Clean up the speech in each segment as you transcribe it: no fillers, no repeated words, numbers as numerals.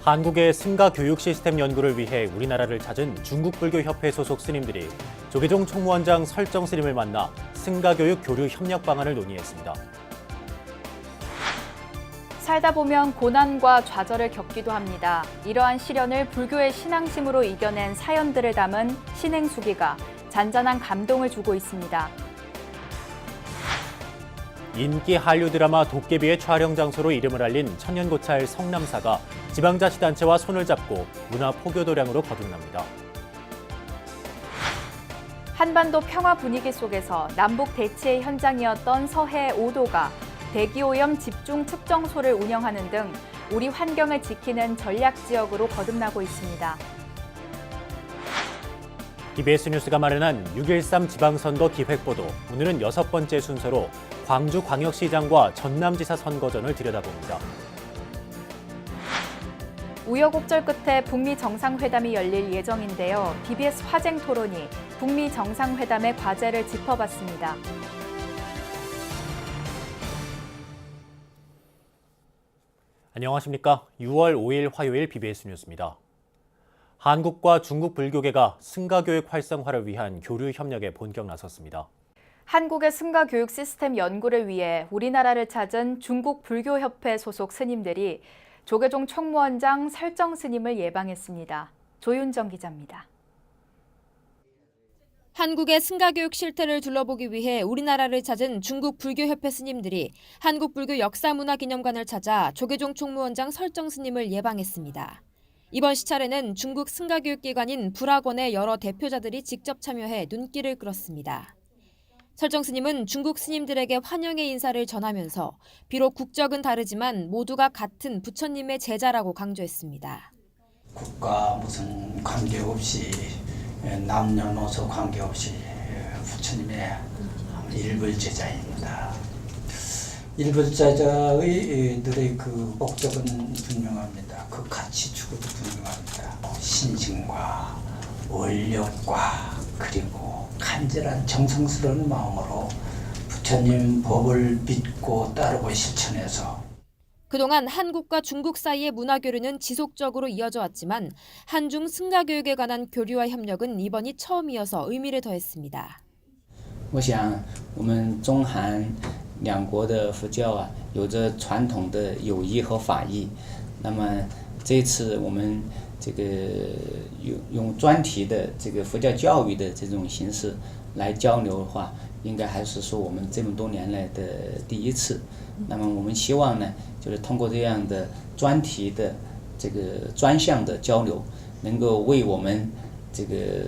한국의 승가 교육 시스템 연구를 위해 우리나라를 찾은 중국불교협회 소속 스님들이 조계종 총무원장 설정 스님을 만나 승가 교육 교류 협력 방안을 논의했습니다. 살다 보면 고난과 좌절을 겪기도 합니다. 이러한 시련을 불교의 신앙심으로 이겨낸 사연들을 담은 신행수기가 잔잔한 감동을 주고 있습니다. 인기 한류 드라마 도깨비의 촬영 장소로 이름을 알린 천연고찰 성남사가 지방자치단체와 손을 잡고 문화 포교 도량으로 거듭납니다. 한반도 평화 분위기 속에서 남북 대치의 현장이었던 서해 5도가 대기오염 집중 측정소를 운영하는 등 우리 환경을 지키는 전략 지역으로 거듭나고 있습니다. BBS 뉴스가 마련한 6.13 지방선거 기획보도, 오늘은 6번째 순서로 광주광역시장과 전남지사 선거전을 들여다봅니다. 우여곡절 끝에 북미 정상회담이 열릴 예정인데요. BBS 화쟁 토론이 북미 정상회담의 과제를 짚어봤습니다. 안녕하십니까? 6월 5일 화요일 BBS 뉴스입니다. 한국과 중국 불교계가 승가 교육 활성화를 위한 교류 협력에 본격 나섰습니다. 한국의 승가 교육 시스템 연구를 위해 우리나라를 찾은 중국 불교협회 소속 스님들이 조계종 총무원장 설정 스님을 예방했습니다. 조윤정 기자입니다. 한국의 승가교육 실태를 둘러보기 위해 우리나라를 찾은 중국 불교협회 스님들이 한국불교역사문화기념관을 찾아 조계종 총무원장 설정 스님을 예방했습니다. 이번 시찰에는 중국 승가교육기관인 불학원의 여러 대표자들이 직접 참여해 눈길을 끌었습니다. 설정 스님은 중국 스님들에게 환영의 인사를 전하면서 비록 국적은 다르지만 모두가 같은 부처님의 제자라고 강조했습니다. 국가 무슨 관계없이 남녀노소 관계없이 부처님의 일불제자입니다. 일불제자의 들의 그 목적은 분명합니다. 그 가치 추구도 분명합니다. 신심과 원력과 그리고 간절한 정성스러운 마음으로 부처님 법을 믿고 따르고 실천해서 그동안 한국과 중국 사이의 문화교류는 지속적으로 이어져 왔지만 한중 승가교육에 관한 교류와 협력은 이번이 처음이어서 의미를 더했습니다. 我想我们中韩两国的佛教有着传统的友谊和法义，那么这次我们这个用专题的这个佛教教育的这种形式来交流的话，应该还是说我们这么多年来的第一次。那么我们希望呢，就是通过这样的专题的这个专项的交流，能够为我们这个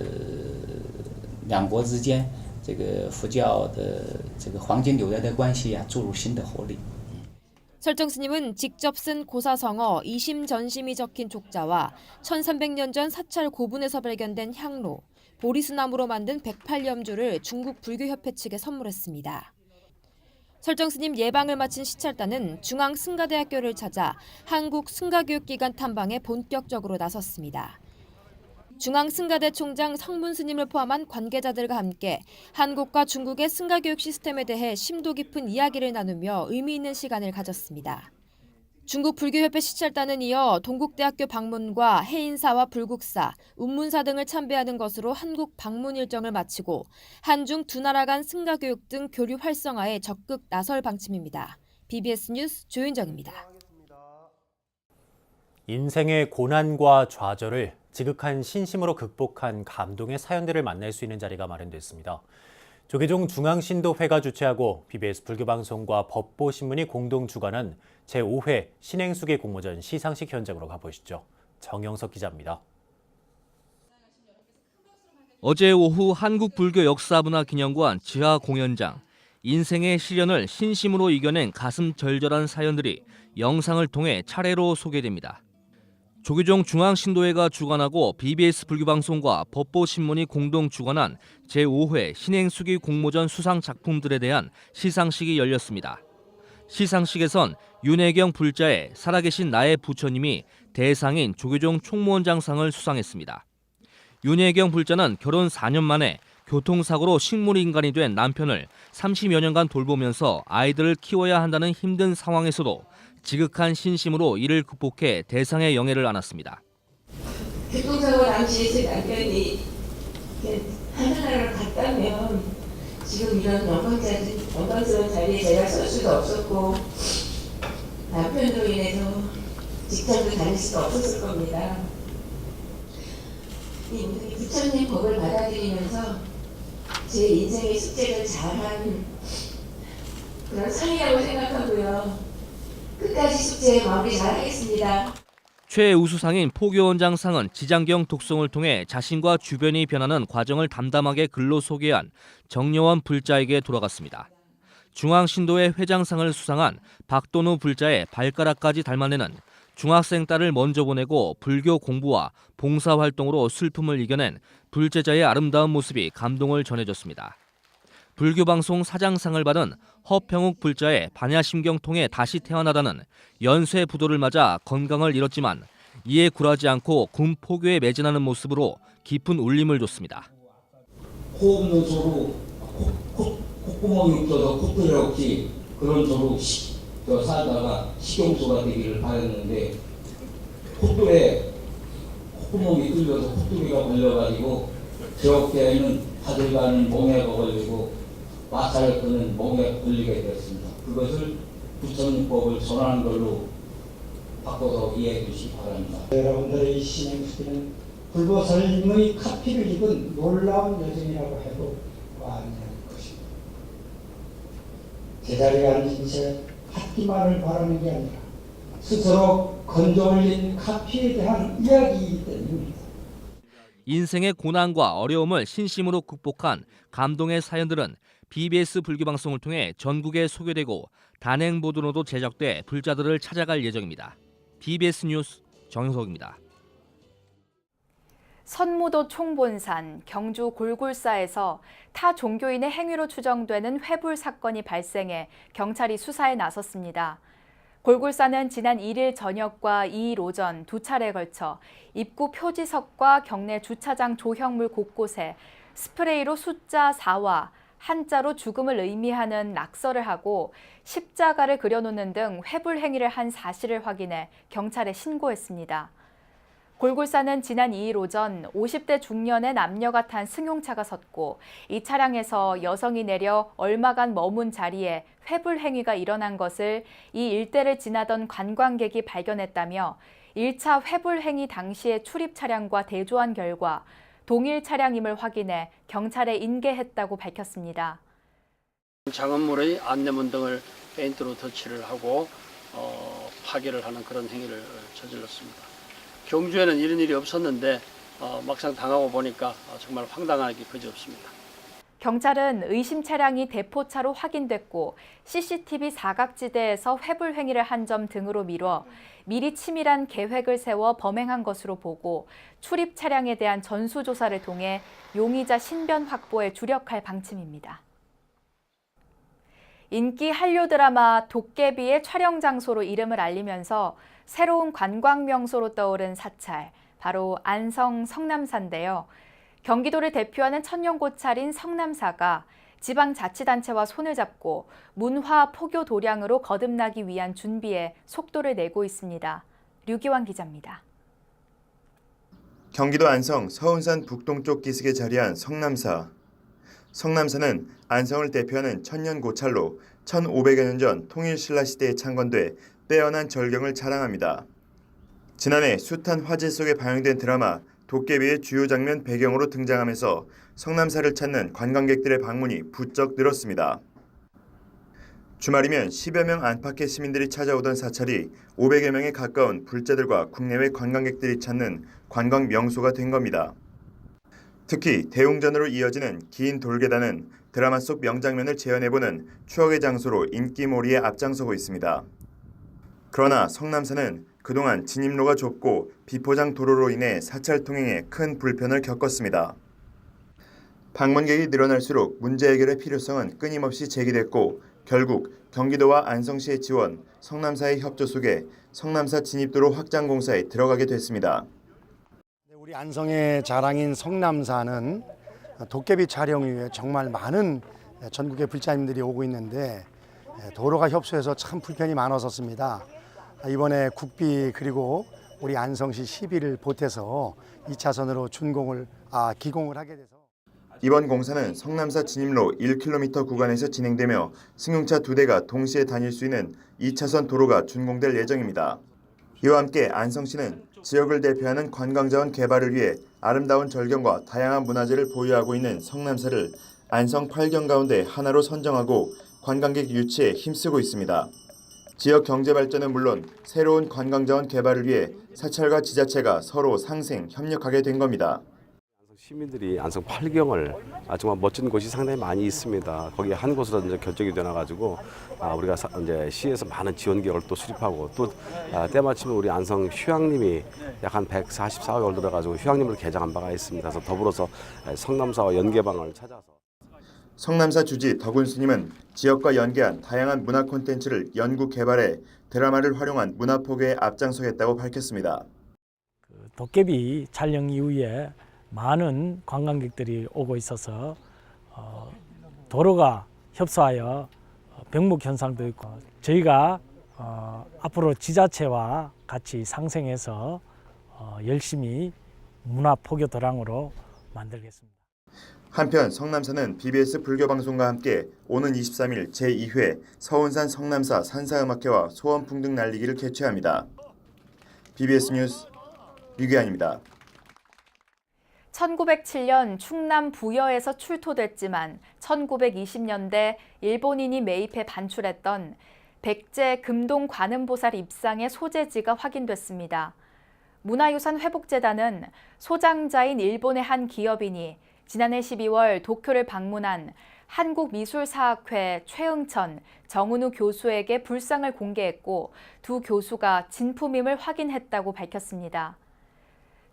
两国之间这个佛教的这个黄金纽带的关系注入新的活力。 설정 스님은 직접 쓴 고사성어 이심전심이 적힌 족자와 1300년 전 사찰 고분에서 발견된 향로, 보리수나무로 만든 108염주를 중국 불교협회 측에 선물했습니다. 설정 스님 예방을 마친 시찰단은 중앙승가대학교를 찾아 한국 승가교육기관 탐방에 본격적으로 나섰습니다. 중앙승가대 총장 성문 스님을 포함한 관계자들과 함께 한국과 중국의 승가교육 시스템에 대해 심도 깊은 이야기를 나누며 의미 있는 시간을 가졌습니다. 중국 불교협회 시찰단은 이어 동국대학교 방문과 해인사와 불국사, 운문사 등을 참배하는 것으로 한국 방문 일정을 마치고 한중 두 나라 간 승가교육 등 교류 활성화에 적극 나설 방침입니다. BBS 뉴스 조윤정입니다. 인생의 고난과 좌절을 지극한 신심으로 극복한 감동의 사연들을 만날 수 있는 자리가 마련됐습니다. 조계종 중앙신도회가 주최하고 BBS 불교방송과 법보신문이 공동 주관한 제5회 신행수기 공모전 시상식 현장으로 가보시죠. 정영석 기자입니다. 어제 오후 한국불교역사문화기념관 지하 공연장, 인생의 시련을 신심으로 이겨낸 가슴 절절한 사연들이 영상을 통해 차례로 소개됩니다. 조계종 중앙신도회가 주관하고 BBS 불교방송과 법보신문이 공동 주관한 제5회 신행수기 공모전 수상 작품들에 대한 시상식이 열렸습니다. 시상식에선 윤혜경 불자의 살아계신 나의 부처님이 대상인 조계종 총무원장상을 수상했습니다. 윤혜경 불자는 결혼 4년 만에 교통사고로 식물인간이 된 남편을 30여 년간 돌보면서 아이들을 키워야 한다는 힘든 상황에서도 지극한 신심으로 이를 극복해 대상의 영예를 안았습니다. 교통사고 당시 제 남편이 하늘나라를 갔다면 지금 이런 영광스러운 자리에 제가 설 수도 없었고 남편으로 인해서 직장도 다닐 수도 없었을 겁니다. 이 부처님 법을 받아들이면서 제 인생의 숙제를 잘한 그런 상이라고 생각하고요. 끝까지 숙제 마무리 잘하겠습니다. 최우수상인 포교원장상은 지장경 독송을 통해 자신과 주변이 변하는 과정을 담담하게 글로 소개한 정여원 불자에게 돌아갔습니다. 중앙신도의 회장상을 수상한 박돈우 불자의 발가락까지 닮아내는 중학생 딸을 먼저 보내고 불교 공부와 봉사활동으로 슬픔을 이겨낸 불제자의 아름다운 모습이 감동을 전해줬습니다. 불교방송 사장상을 받은 허평욱 불자의 반야심경 통해 다시 태어나다는 연쇄 부도를 맞아 건강을 잃었지만 이에 굴하지 않고 군 포교에 매진하는 모습으로 깊은 울림을 줬습니다. 코 없는 소로 콧구멍이 없어서 콧대가 없지 그런 소로 살다가 식용소가 되기를 바랬는데 콧불에 콧구멍이 뚫려서 콧뚜기가 걸려가지고 제 어깨에는 다들 가는 멍해가 걸리고 마찰을 끄는 멍해가 걸리게 됐습니다. 그것을 부처님법을 전하는 걸로 바꿔서 이해해 주시기 바랍니다. 여러분들의 이 신임수기는 불보살님의 카피를 입은 놀라운 여정이라고 해도 과언이 아닐 것입니다. 제자리에 앉은 채 받기만을 바라는 게 아니라 스스로 건져 올린 카피에 대한 이야기이기 때문입니다. 인생의 고난과 어려움을 신심으로 극복한 감동의 사연들은 BBS 불교방송을 통해 전국에 소개되고 단행 보도로도 제작돼 불자들을 찾아갈 예정입니다. BBS 뉴스 정영석입니다. 선무도 총본산, 경주 골굴사에서 타 종교인의 행위로 추정되는 회불 사건이 발생해 경찰이 수사에 나섰습니다. 골굴사는 지난 1일 저녁과 2일 오전 두 차례에 걸쳐 입구 표지석과 경내 주차장 조형물 곳곳에 스프레이로 숫자 4와 한자로 죽음을 의미하는 낙서를 하고 십자가를 그려놓는 등 회불 행위를 한 사실을 확인해 경찰에 신고했습니다. 골굴사는 지난 2일 오전 50대 중년의 남녀가 탄 승용차가 섰고 이 차량에서 여성이 내려 얼마간 머문 자리에 회불 행위가 일어난 것을 이 일대를 지나던 관광객이 발견했다며 1차 회불 행위 당시의 출입 차량과 대조한 결과 동일 차량임을 확인해 경찰에 인계했다고 밝혔습니다. 장엄물의 안내문 등을 페인트로 터치를 하고 파괴를 하는 그런 행위를 저질렀습니다. 경주에는 이런 일이 없었는데 막상 당하고 보니까 정말 황당하기 그지없습니다. 경찰은 의심 차량이 대포차로 확인됐고 CCTV 사각지대에서 회불 행위를 한 점 등으로 미뤄 미리 치밀한 계획을 세워 범행한 것으로 보고 출입 차량에 대한 전수조사를 통해 용의자 신변 확보에 주력할 방침입니다. 인기 한류 드라마 도깨비의 촬영 장소로 이름을 알리면서 새로운 관광 명소로 떠오른 사찰, 바로 안성 성남사인데요. 경기도를 대표하는 천년고찰인 성남사가 지방자치단체와 손을 잡고 문화 포교 도량으로 거듭나기 위한 준비에 속도를 내고 있습니다. 류기환 기자입니다. 경기도 안성 서운산 북동쪽 기슭에 자리한 성남사. 성남사는 안성을 대표하는 천년고찰로 1500여 년 전 통일신라 시대에 창건돼 빼어난 절경을 자랑합니다. 지난해 숱한 화제 속에 방영된 드라마 도깨비의 주요 장면 배경으로 등장하면서 성남사를 찾는 관광객들의 방문이 부쩍 늘었습니다. 주말이면 10여 명 안팎의 시민들이 찾아오던 사찰이 500여 명에 가까운 불자들과 국내외 관광객들이 찾는 관광 명소가 된 겁니다. 특히 대웅전으로 이어지는 긴 돌계단은 드라마 속 명장면을 재현해보는 추억의 장소로 인기몰이에 앞장서고 있습니다. 그러나 성남사는 그동안 진입로가 좁고 비포장 도로로 인해 사찰 통행에 큰 불편을 겪었습니다. 방문객이 늘어날수록 문제 해결의 필요성은 끊임없이 제기됐고 결국 경기도와 안성시의 지원, 성남사의 협조 속에 성남사 진입도로 확장 공사에 들어가게 됐습니다. 우리 안성의 자랑인 성남사는 도깨비 촬영 위해 정말 많은 전국의 불자님들이 오고 있는데 도로가 협소해서 참 불편이 많았었습니다. 이번에 국비 그리고 우리 안성시 시비를 보태서 2차선으로 기공을 하게 돼서 이번 공사는 성남사 진입로 1km 구간에서 진행되며 승용차 2대가 동시에 다닐 수 있는 2차선 도로가 준공될 예정입니다. 이와 함께 안성시는 지역을 대표하는 관광자원 개발을 위해 아름다운 절경과 다양한 문화재를 보유하고 있는 성남사를 안성 8경 가운데 하나로 선정하고 관광객 유치에 힘쓰고 있습니다. 지역 경제 발전은 물론 새로운 관광자원 개발을 위해 사찰과 지자체가 서로 상생, 협력하게 된 겁니다. 시민들이 안성 8경을 정말 멋진 곳이 상당히 많이 있습니다. 거기 한 곳으로 이제 결정이 되나가지고 우리가 이제 시에서 많은 지원 계획을 또 수립하고 또 때마침 우리 안성 휴양림이 약 한 144억 들어가지고 휴양림을 개장한 바가 있습니다. 그래서 더불어서 성남사와 연계방을 찾아서 성남사 주지 덕운스님은 지역과 연계한 다양한 문화 콘텐츠를 연구 개발해 드라마를 활용한 문화 포교에 앞장서겠다고 밝혔습니다. 도깨비 촬영 이후에 많은 관광객들이 오고 있어서 도로가 협소하여 병목 현상도 있고 저희가 앞으로 지자체와 같이 상생해서 열심히 문화 포교 도랑으로 만들겠습니다. 한편 성남사는 BBS 불교방송과 함께 오는 23일 제2회 서운산 성남사 산사음악회와 소원풍등 날리기를 개최합니다. BBS 뉴스 류기환입니다. 1907년 충남 부여에서 출토됐지만 1920년대 일본인이 매입해 반출했던 백제 금동 관음보살 입상의 소재지가 확인됐습니다. 문화유산 회복재단은 소장자인 일본의 한 기업인이 지난해 12월 도쿄를 방문한 한국미술사학회 최응천, 정은우 교수에게 불상을 공개했고 두 교수가 진품임을 확인했다고 밝혔습니다.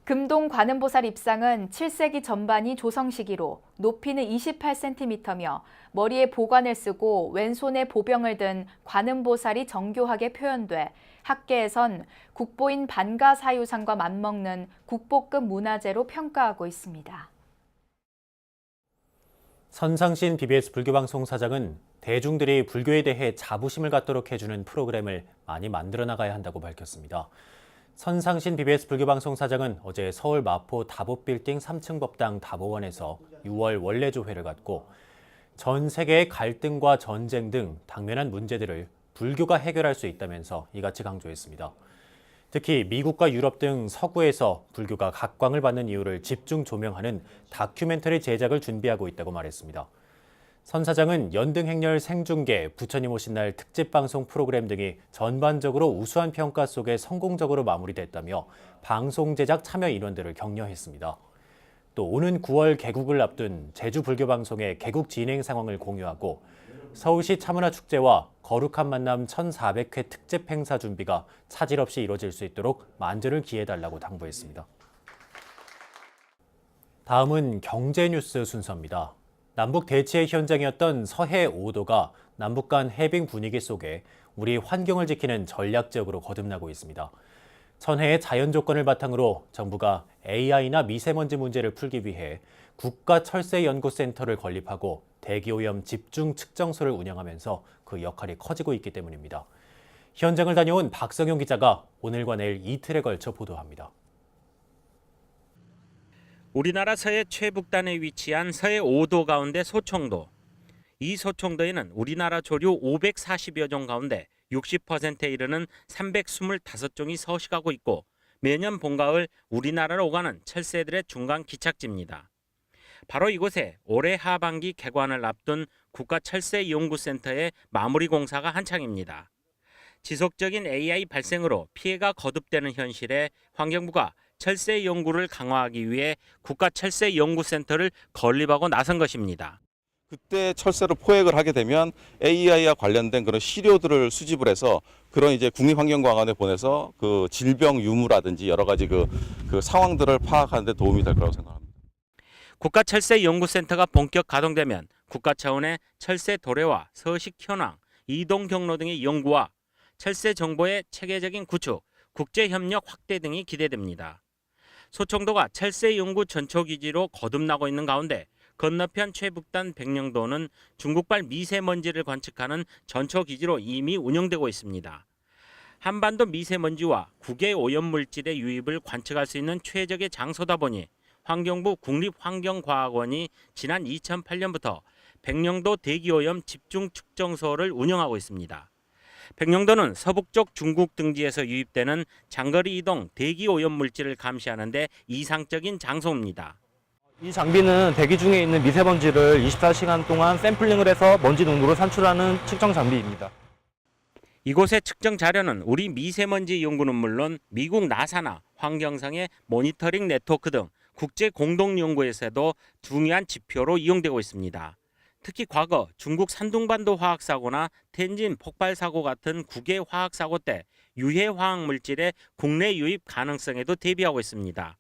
금동 관음보살 입상은 7세기 전반이 조성 시기로 높이는 28cm며 머리에 보관을 쓰고 왼손에 보병을 든 관음보살이 정교하게 표현돼 학계에선 국보인 반가사유상과 맞먹는 국보급 문화재로 평가하고 있습니다. 선상신 BBS 불교방송 사장은 대중들이 불교에 대해 자부심을 갖도록 해주는 프로그램을 많이 만들어 나가야 한다고 밝혔습니다. 선상신 BBS 불교방송 사장은 어제 서울 마포 다보빌딩 3층 법당 다보원에서 6월 원래조회를 갖고 전 세계의 갈등과 전쟁 등 당면한 문제들을 불교가 해결할 수 있다면서 이같이 강조했습니다. 특히 미국과 유럽 등 서구에서 불교가 각광을 받는 이유를 집중 조명하는 다큐멘터리 제작을 준비하고 있다고 말했습니다. 선 사장은 연등행렬 생중계, 부처님 오신 날 특집방송 프로그램 등이 전반적으로 우수한 평가 속에 성공적으로 마무리됐다며 방송 제작 참여 인원들을 격려했습니다. 또 오는 9월 개국을 앞둔 제주불교방송의 개국 진행 상황을 공유하고 서울시 차문화축제와 거룩한 만남 1400회 특집 행사 준비가 차질 없이 이뤄질 수 있도록 만전을 기해달라고 당부했습니다. 다음은 경제뉴스 순서입니다. 남북 대치의 현장이었던 서해 5도가 남북 간 해빙 분위기 속에 우리 환경을 지키는 전략 지역으로 거듭나고 있습니다. 천혜의 자연 조건을 바탕으로 정부가 AI나 미세먼지 문제를 풀기 위해 국가철새연구센터를 건립하고 대기오염 집중 측정소를 운영하면서 그 역할이 커지고 있기 때문입니다. 현장을 다녀온 박성용 기자가 오늘과 내일 이틀에 걸쳐 보도합니다. 우리나라 서해 최북단에 위치한 서해 5도 가운데 소총도. 이 소총도에는 우리나라 조류 540여 종 가운데 60%에 이르는 325종이 서식하고 있고 매년 봄가을 우리나라로 오가는 철새들의 중간 기착지입니다. 바로 이곳에 올해 하반기 개관을 앞둔 국가철새연구센터의 마무리 공사가 한창입니다. 지속적인 AI 발생으로 피해가 거듭되는 현실에 환경부가 철새 연구를 강화하기 위해 국가철새연구센터를 건립하고 나선 것입니다. 그때 철새를 포획을 하게 되면 AI와 관련된 그런 시료들을 수집을 해서 그런 이제 국립환경공원에 보내서 그 질병 유무라든지 여러 가지 그 상황들을 파악하는 데 도움이 될 거라고 생각합니다. 국가철새연구센터가 본격 가동되면 국가 차원의 철새 도래와 서식 현황, 이동 경로 등의 연구와 철새 정보의 체계적인 구축, 국제협력 확대 등이 기대됩니다. 소총도가 철새 연구 전초기지로 거듭나고 있는 가운데 건너편 최북단 백령도는 중국발 미세먼지를 관측하는 전초기지로 이미 운영되고 있습니다. 한반도 미세먼지와 국외 오염물질의 유입을 관측할 수 있는 최적의 장소다 보니 환경부 국립환경과학원이 지난 2008년부터 백령도 대기오염 집중측정소를 운영하고 있습니다. 백령도는 서북쪽 중국 등지에서 유입되는 장거리 이동 대기오염 물질을 감시하는 데 이상적인 장소입니다. 이 장비는 대기 중에 있는 미세먼지를 24시간 동안 샘플링을 해서 먼지 농도를 산출하는 측정 장비입니다. 이곳의 측정 자료는 우리 미세먼지 연구는 물론 미국 나사나 환경상의 모니터링 네트워크 등 국제 공동 연구에서도 중요한 지표로 이용되고 있습니다. 특히 과거 중국 산둥반도 화학사고나 텐진 폭발사고 같은 국외 화학사고 때 유해 화학물질의 국내 유입 가능성에도 대비하고 있습니다.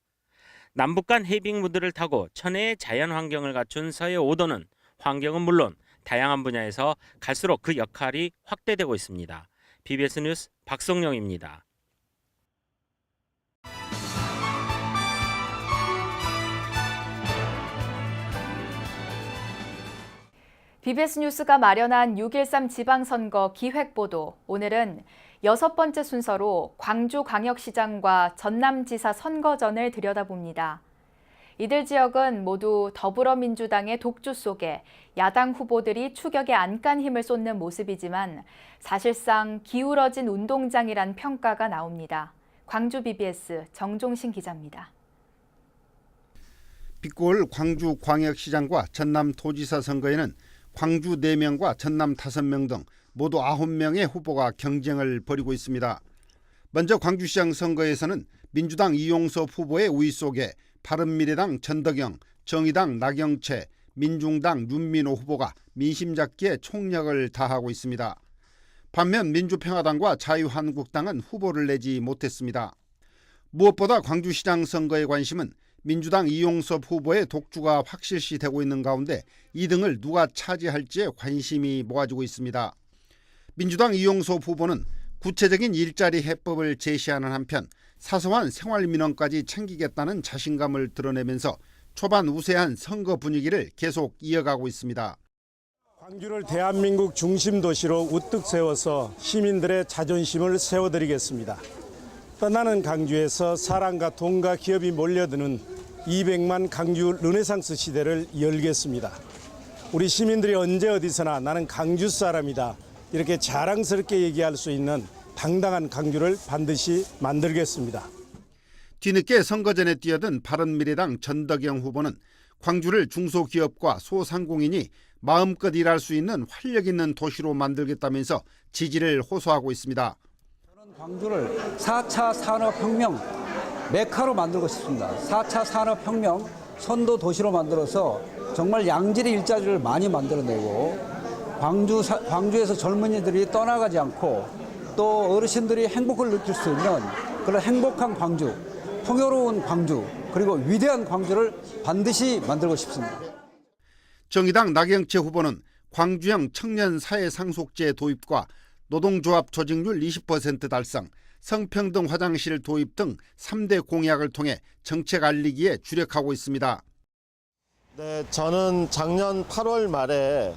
남북 간 해빙무드를 타고 천혜의 자연환경을 갖춘 서해 5도는 환경은 물론 다양한 분야에서 갈수록 그 역할이 확대되고 있습니다. BBS 뉴스 박성룡입니다. BBS 뉴스가 마련한 6.13 지방선거 기획보도. 오늘은 6번째 순서로 광주광역시장과 전남지사 선거전을 들여다봅니다. 이들 지역은 모두 더불어민주당의 독주 속에 야당 후보들이 추격에 안간 힘을 쏟는 모습이지만 사실상 기울어진 운동장이란 평가가 나옵니다. 광주 BBS 정종신 기자입니다. 빅골 광주광역시장과 전남도지사 선거에는 광주 4명과 전남 5명 등 모두 9명의 후보가 경쟁을 벌이고 있습니다. 먼저 광주시장 선거에서는 민주당 이용섭 후보의 우위 속에 바른미래당 전덕영, 정의당 나경채, 민중당 윤민호 후보가 민심 잡기에 총력을 다하고 있습니다. 반면 민주평화당과 자유한국당은 후보를 내지 못했습니다. 무엇보다 광주시장 선거의 관심은 민주당 이용섭 후보의 독주가 확실시되고 있는 가운데 2등을 누가 차지할지에 관심이 모아지고 있습니다. 민주당 이용섭 후보는 구체적인 일자리 해법을 제시하는 한편 사소한 생활민원까지 챙기겠다는 자신감을 드러내면서 초반 우세한 선거 분위기를 계속 이어가고 있습니다. 광주를 대한민국 중심 도시로 우뚝 세워서 시민들의 자존심을 세워드리겠습니다. 떠나는 광주에서 사랑과 돈과 기업이 몰려드는 200만 광주 르네상스 시대를 열겠습니다. 우리 시민들이 언제 어디서나 나는 광주 사람이다 이렇게 자랑스럽게 얘기할 수 있는 당당한 광주를 반드시 만들겠습니다. 뒤늦게 선거전에 뛰어든 바른미래당 전덕영 후보는 광주를 중소기업과 소상공인이 마음껏 일할 수 있는 활력 있는 도시로 만들겠다면서 지지를 호소하고 있습니다. 저는 광주를 4차 산업혁명 메카로 만들고 싶습니다. 4차 산업혁명 선도 도시로 만들어서 정말 양질의 일자리를 많이 만들어내고 광주에서 젊은이들이 떠나가지 않고 또 어르신들이 행복을 느낄 수 있는 그런 행복한 광주, 풍요로운 광주, 그리고 위대한 광주를 반드시 만들고 싶습니다. 정의당 나경채 후보는 광주형 청년 사회 상속제 도입과 노동조합 조직률 20% 달성, 성평등 화장실 도입 등 3대 공약을 통해 정책 알리기에 주력하고 있습니다. 네, 저는 작년 8월 말에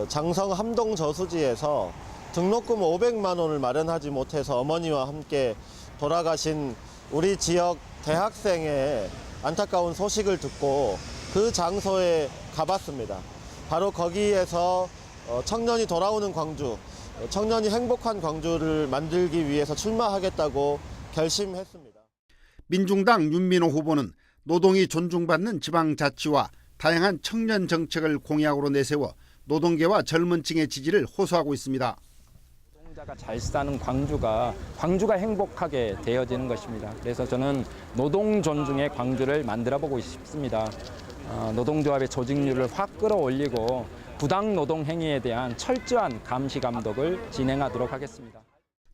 장성 함동 저수지에서 등록금 500만 원을 마련하지 못해서 어머니와 함께 돌아가신 우리 지역 대학생의 안타까운 소식을 듣고 그 장소에 가봤습니다. 바로 거기에서 청년이 돌아오는 광주, 청년이 행복한 광주를 만들기 위해서 출마하겠다고 결심했습니다. 민중당 윤민호 후보는 노동이 존중받는 지방자치와 다양한 청년 정책을 공약으로 내세워 노동계와 젊은 층의 지지를 호소하고 있습니다. 노동자가 잘 사는 광주가 행복하게 되어지는 것입니다. 그래서 저는 노동 존중의 광주를 만들어보고 싶습니다. 노동조합의 조직률을 확 끌어올리고 부당 노동 행위에 대한 철저한 감시 감독을 진행하도록 하겠습니다.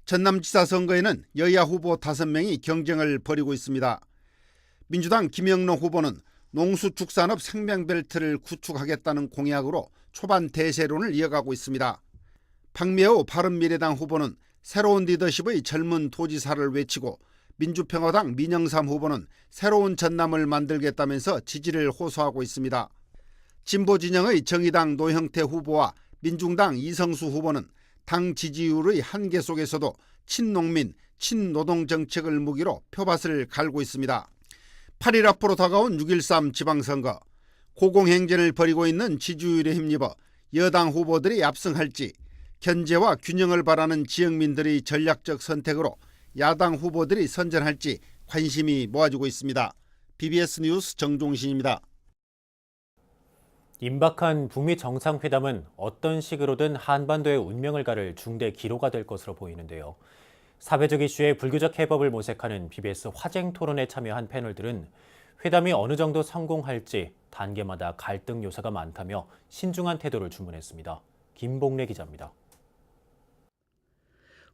전남지사 선거에는 여야 후보 5명이 경쟁을 벌이고 있습니다. 민주당 김영로 후보는 농수축산업 생명벨트를 구축하겠다는 공약으로 초반 대세론을 이어가고 있습니다. 박미호 바른미래당 후보는 새로운 리더십의 젊은 도지사를 외치고 민주평화당 민영삼 후보는 새로운 전남을 만들겠다면서 지지를 호소하고 있습니다. 진보 진영의 정의당 노형태 후보와 민중당 이성수 후보는 당 지지율의 한계 속에서도 친농민, 친노동 정책을 무기로 표밭을 갈고 있습니다. 8일 앞으로 다가온 6.13 지방선거, 고공행진을 벌이고 있는 지지율에 힘입어 여당 후보들이 압승할지, 견제와 균형을 바라는 지역민들의 전략적 선택으로 야당 후보들이 선전할지 관심이 모아지고 있습니다. BBS 뉴스 정종신입니다. 임박한 북미 정상회담은 어떤 식으로든 한반도의 운명을 가를 중대 기로가 될 것으로 보이는데요. 사회적 이슈의 불교적 해법을 모색하는 BBS 화쟁 토론에 참여한 패널들은 회담이 어느 정도 성공할지 단계마다 갈등 요소가 많다며 신중한 태도를 주문했습니다. 김봉래 기자입니다.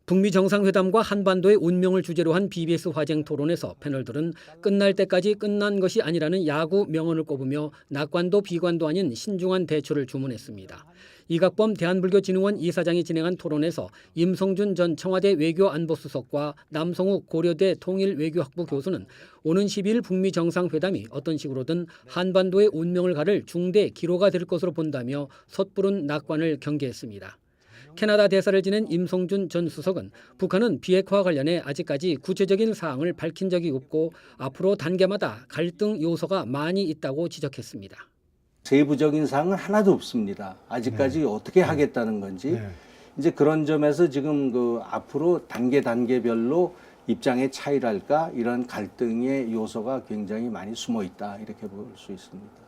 북미 정상회담과 한반도의 운명을 주제로 한 BBS 화쟁 토론에서 패널들은 끝날 때까지 끝난 것이 아니라는 야구 명언을 꼽으며 낙관도 비관도 아닌 신중한 대처를 주문했습니다. 이각범 대한불교진흥원 이사장이 진행한 토론에서 임성준 전 청와대 외교안보수석과 남성욱 고려대 통일외교학부 교수는 오는 12일 북미 정상회담이 어떤 식으로든 한반도의 운명을 가를 중대 기로가 될 것으로 본다며 섣부른 낙관을 경계했습니다. 캐나다 대사를 지낸 임성준 전 수석은 북한은 비핵화 관련해 아직까지 구체적인 사항을 밝힌 적이 없고 앞으로 단계마다 갈등 요소가 많이 있다고 지적했습니다. 세부적인 사항은 하나도 없습니다. 아직까지 어떻게 하겠다는 건지. 이제 그런 점에서 지금 앞으로 단계별로 입장의 차이랄까 이런 갈등의 요소가 굉장히 많이 숨어 있다 이렇게 볼 수 있습니다.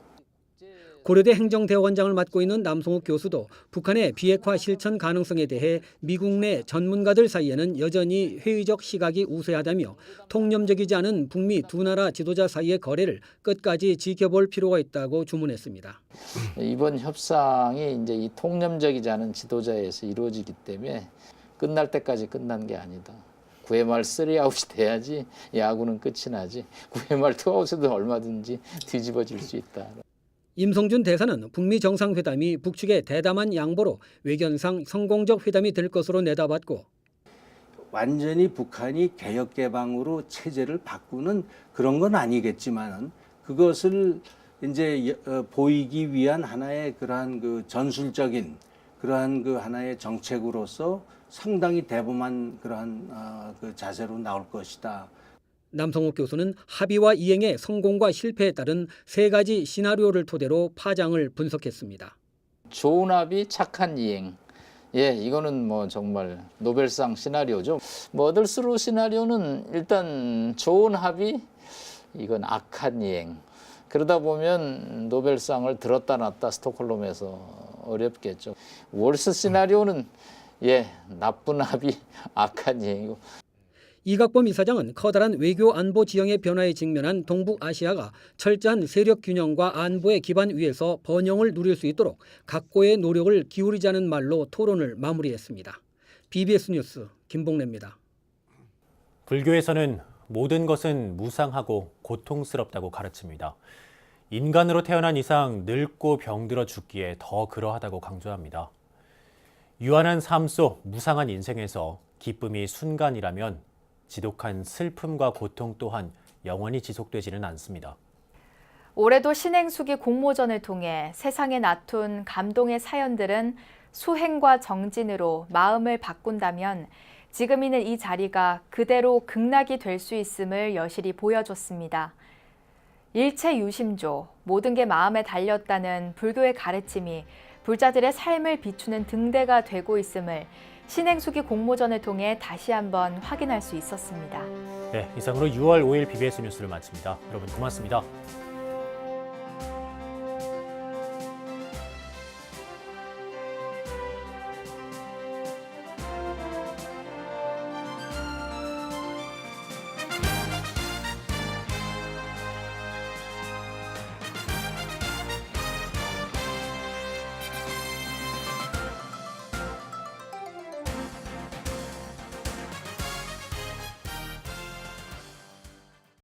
고려대 행정대학원장을 맡고 있는 남성욱 교수도 북한의 비핵화 실천 가능성에 대해 미국 내 전문가들 사이에는 여전히 회의적 시각이 우세하다며 통념적이지 않은 북미 두 나라 지도자 사이의 거래를 끝까지 지켜볼 필요가 있다고 주문했습니다. 이번 협상이 이제 이 통념적이지 않은 지도자에서 이루어지기 때문에 끝날 때까지 끝난 게 아니다. 9회 말 3아웃이 돼야지 야구는 끝이 나지. 9회 말 2아웃에도 얼마든지 뒤집어질 수 있다. 임성준 대사는 북미 정상회담이 북측의 대담한 양보로 외견상 성공적 회담이 될 것으로 내다봤고 완전히 북한이 개혁개방으로 체제를 바꾸는 그런 건 아니겠지만 그것을 이제 보이기 위한 하나의 그러한 전술적인 그러한 하나의 정책으로서 상당히 대범한 그러한 자세로 나올 것이다. 남성욱 교수는 합의와 이행의 성공과 실패에 따른 세 가지 시나리오를 토대로 파장을 분석했습니다. 좋은 합의, 착한 이행. 이거는 뭐 정말 노벨상 시나리오죠. 머들스루 시나리오는 일단 좋은 합의, 이건 악한 이행. 그러다 보면 노벨상을 들었다 놨다 스톡홀름에서 어렵겠죠. 월스 시나리오는 나쁜 합의, 악한 이행이고. 이각범 이사장은 커다란 외교 안보 지형의 변화에 직면한 동북아시아가 철저한 세력 균형과 안보의 기반 위에서 번영을 누릴 수 있도록 각고의 노력을 기울이자는 말로 토론을 마무리했습니다. BBS 뉴스 김봉래입니다. 불교에서는 모든 것은 무상하고 고통스럽다고 가르칩니다. 인간으로 태어난 이상 늙고 병들어 죽기에 더 그러하다고 강조합니다. 유한한 삶 속 무상한 인생에서 기쁨이 순간이라면 지독한 슬픔과 고통 또한 영원히 지속되지는 않습니다. 올해도 신행수기 공모전을 통해 세상에 나툰 감동의 사연들은 수행과 정진으로 마음을 바꾼다면 지금 있는 이 자리가 그대로 극락이 될 수 있음을 여실히 보여줬습니다. 일체 유심조, 모든 게 마음에 달렸다는 불교의 가르침이 불자들의 삶을 비추는 등대가 되고 있음을 신행수기 공모전을 통해 다시 한번 확인할 수 있었습니다. 네, 이상으로 6월 5일 BBS 뉴스를 마칩니다. 여러분 고맙습니다.